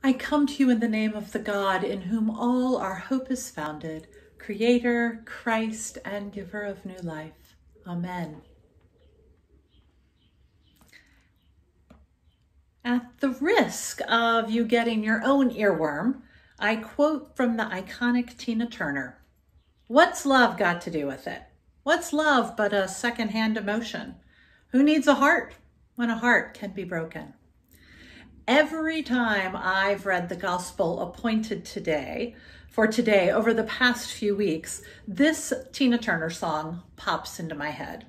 I come to you in the name of the God in whom all our hope is founded, Creator, Christ, and Giver of new life. Amen. At the risk of you getting your own earworm, I quote from the iconic Tina Turner. What's love got to do with it? What's love but a secondhand emotion? Who needs a heart when a heart can be broken? Every time I've read the gospel appointed for today over the past few weeks, this Tina Turner song pops into my head.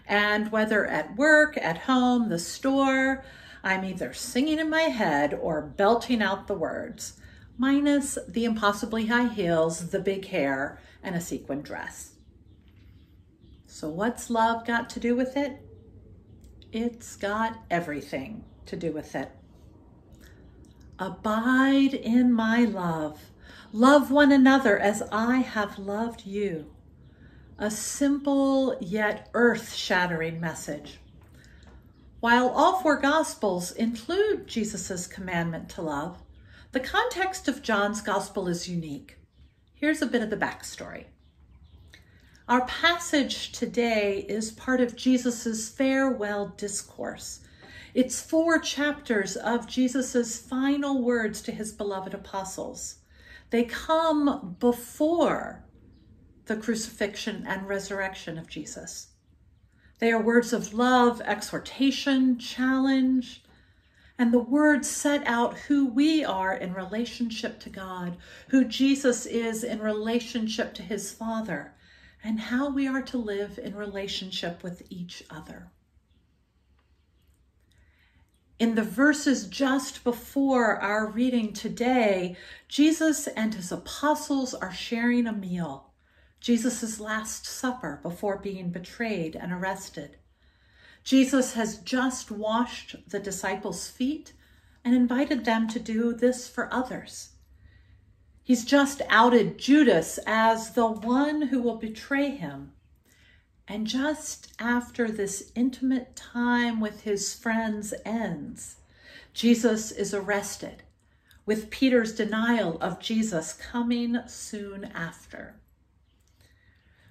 And whether at work, at home, the store, I'm either singing in my head or belting out the words, minus the impossibly high heels, the big hair, and a sequin dress. So what's love got to do with it? It's got everything to do with it. Abide in my love. Love one another as I have loved you. A simple yet earth-shattering message. While all four Gospels include Jesus' commandment to love, the context of John's Gospel is unique. Here's a bit of the backstory. Our passage today is part of Jesus' farewell discourse. It's 4 chapters of Jesus' final words to his beloved apostles. They come before the crucifixion and resurrection of Jesus. They are words of love, exhortation, challenge, and the words set out who we are in relationship to God, who Jesus is in relationship to his Father, and how we are to live in relationship with each other. In the verses just before our reading today, Jesus and his apostles are sharing a meal, Jesus' Last Supper before being betrayed and arrested. Jesus has just washed the disciples' feet and invited them to do this for others. He's just outed Judas as the one who will betray him. And just after this intimate time with his friends ends, Jesus is arrested, with Peter's denial of Jesus coming soon after.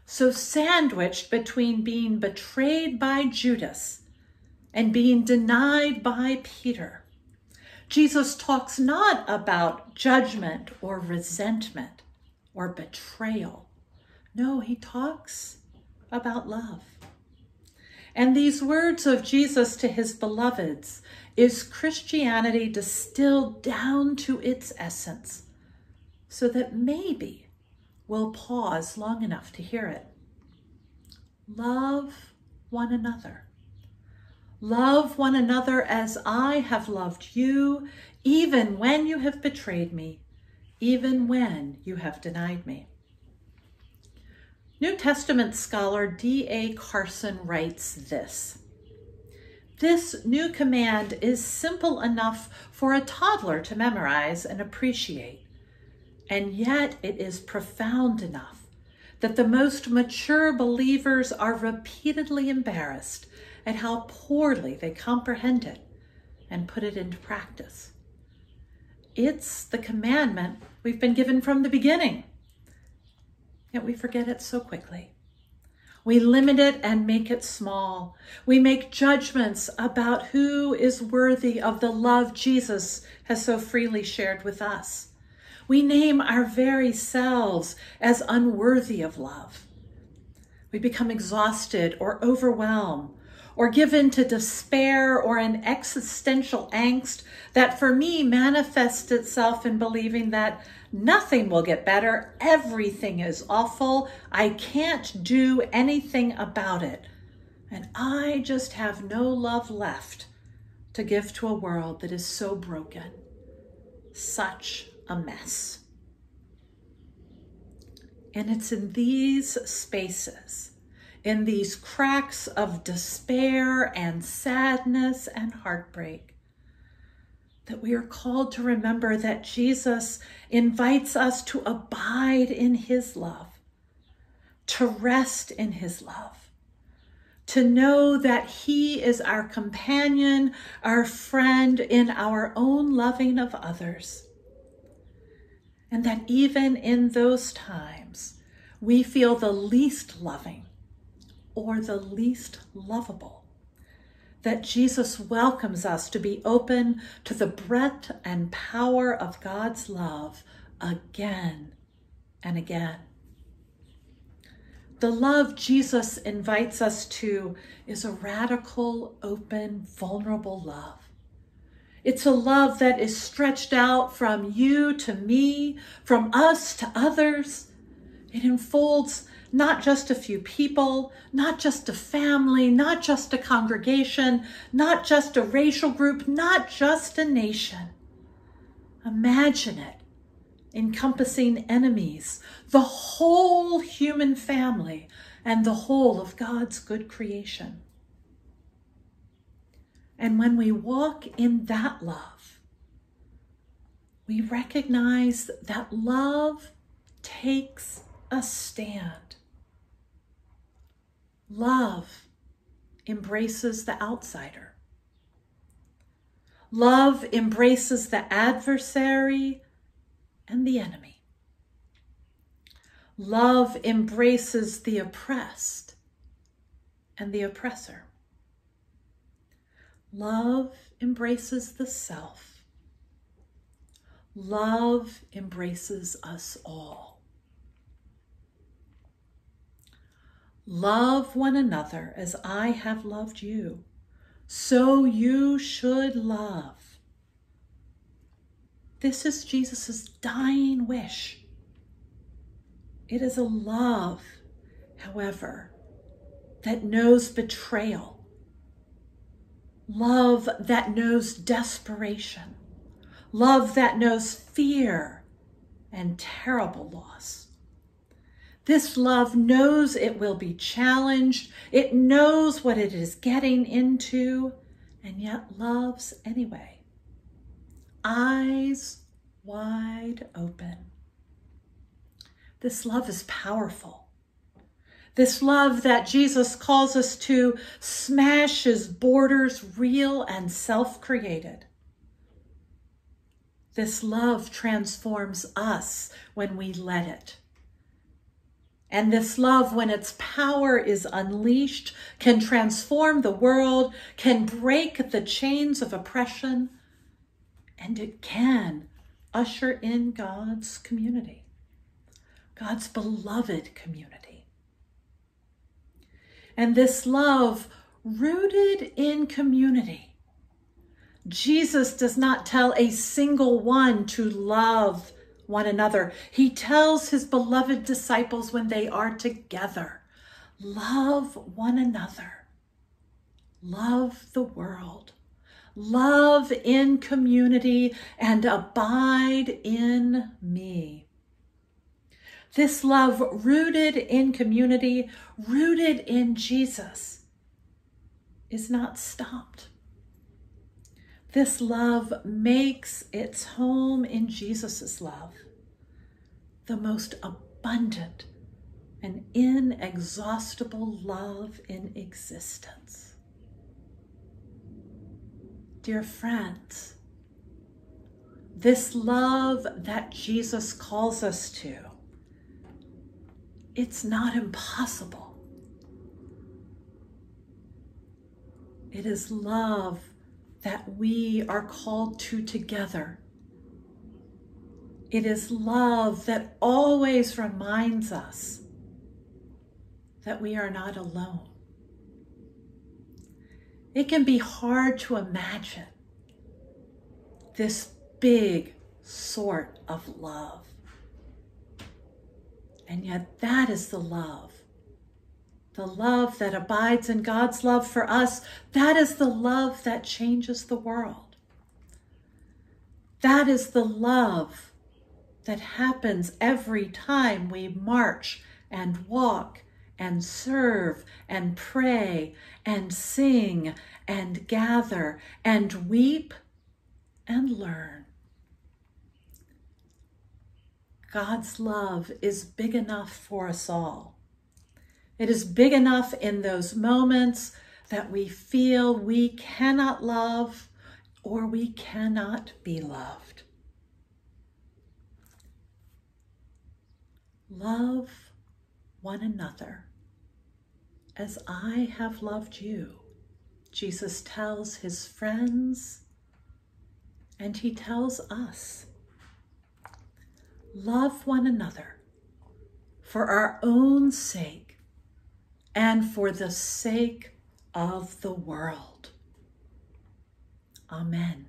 So sandwiched between being betrayed by Judas and being denied by Peter, Jesus talks not about judgment or resentment or betrayal. No, he talks about love. And these words of Jesus to his beloveds is Christianity distilled down to its essence, so that maybe we'll pause long enough to hear it. Love one another. Love one another as I have loved you, even when you have betrayed me, even when you have denied me. New Testament scholar D.A. Carson writes this: this new command is simple enough for a toddler to memorize and appreciate, and yet it is profound enough that the most mature believers are repeatedly embarrassed at how poorly they comprehend it and put it into practice. It's the commandment we've been given from the beginning, yet we forget it so quickly. We limit it and make it small. We make judgments about who is worthy of the love Jesus has so freely shared with us. We name our very selves as unworthy of love. We become exhausted or overwhelmed, or given to despair or an existential angst that for me manifests itself in believing that nothing will get better, everything is awful, I can't do anything about it, and I just have no love left to give to a world that is so broken, such a mess. And it's in these spaces, in these cracks of despair and sadness and heartbreak, that we are called to remember that Jesus invites us to abide in his love, to rest in his love, to know that he is our companion, our friend in our own loving of others. And that even in those times, we feel the least loving or the least lovable, that Jesus welcomes us to be open to the breadth and power of God's love again and again. The love Jesus invites us to is a radical, open, vulnerable love. It's a love that is stretched out from you to me, from us to others. It enfolds not just a few people, not just a family, not just a congregation, not just a racial group, not just a nation. Imagine it encompassing enemies, the whole human family, and the whole of God's good creation. And when we walk in that love, we recognize that love takes a stand. Love embraces the outsider. Love embraces the adversary and the enemy. Love embraces the oppressed and the oppressor. Love embraces the self. Love embraces us all. Love one another as I have loved you, so you should love. This is Jesus' dying wish. It is a love, however, that knows betrayal. Love that knows desperation. Love that knows fear and terrible loss. This love knows it will be challenged. It knows what it is getting into, and yet loves anyway. Eyes wide open. This love is powerful. This love that Jesus calls us to smashes borders real and self-created. This love transforms us when we let it. And this love, when its power is unleashed, can transform the world, can break the chains of oppression, and it can usher in God's community, God's beloved community. And this love, rooted in community, Jesus does not tell a single one to love one another. He tells his beloved disciples when they are together, love one another, love the world, love in community, and abide in me. This love rooted in community, rooted in Jesus, is not stopped. This love makes its home in Jesus' love, the most abundant and inexhaustible love in existence. Dear friends, this love that Jesus calls us to, it's not impossible. It is love that we are called to together. It is love that always reminds us that we are not alone. It can be hard to imagine this big sort of love. And yet that is the love that abides in God's love for us. That is the love that changes the world. That is the love that happens every time we march and walk and serve and pray and sing and gather and weep and learn. God's love is big enough for us all. It is big enough in those moments that we feel we cannot love or we cannot be loved. Love one another as I have loved you, Jesus tells his friends, and he tells us. Love one another for our own sake and for the sake of the world. Amen.